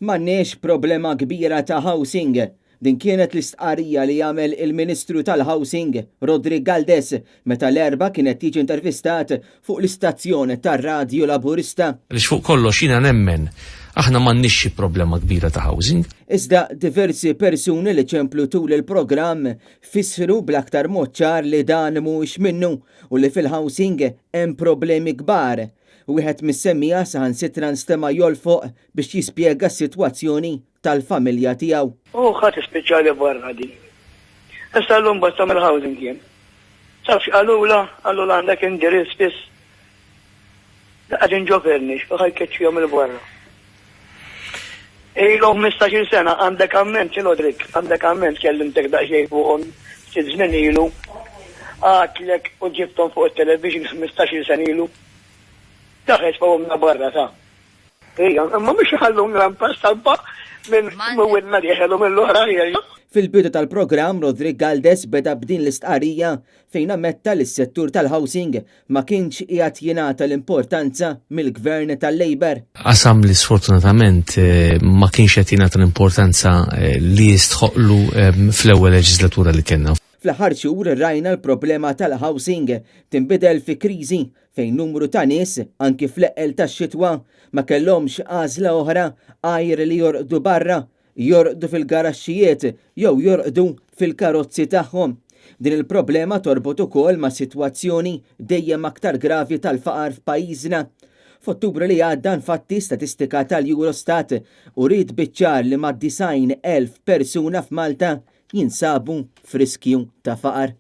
M'għandniex problema kbira ta' housing. Din kienet l-istqarrija li jagħmel il-Ministru tal-Housing, Rodri Galdes, meta l-erba' kienet tiġi intervistat fuq l-istazzjon tar-Radju Laburista. Għaliex fuq kollox jiena nemmen aħna m'għandniex xi problema kbira ta' housing. Iżda diversi persuni li ċemplu tul il-programm fissru bl-aktar mod ċar li dan mhuwiex minnu u li fil-housing hemm problemi kbar. Wieħed mis-semmija saħansitra nstema' jolfoq biex jispjega s-sitwazzjoni tal-familja tiegħu. Ħadd speċjali barra din. Issa llum bas tagħmel housing jien. Tafx għalula għandek indirizz biss. Qegħdin ġo Fernix, u ħajkeċċihom il-barra. Ilhom 15-il sena għandek amment Rodrik, għandek amment kellimtek daqsxejn fuqhom sitt żmien ilu. Għatlek u ġibthom fuq it-television 15-il sena ilu. Daħħet fuqhom barra ta'. Ma mhux iħallhom rampa stampa minn winna li ħelhom l-oħra. Fil-bidu tal-programm Rodri Galdes beda b'din l-istqarrija fejn ammetta li s-settur tal-housing ma kienx qiegħed jingħata l-importanza mill-gvern tal-Labor. Qasam li sfortunatament ma kienx qed jingħata l-importanza li jistħoqlu fl-ewwel leġislatura li kellna. Fl-aħħar xhur rajna l-problema tal-housing tinbidel fi kriżi fejn numru ta' nies anki fl-eqel tax-xitwa ma kellhomx għażla oħra għajr li jorqdu barra, jorqdu fil-garaxxijiet jew jorqdu fil-karozzi tagħhom. Din il-problema torbot ukoll ma' sitwazzjoni dejjem aktar gravi tal-faqar f'pajjiżna. F'Ottubru li għadda infatti statistika tal-Eurostat urid biċ-ċar li ma' 90,000 persuna f'Malta jinsabu f'riskju ta' faqar.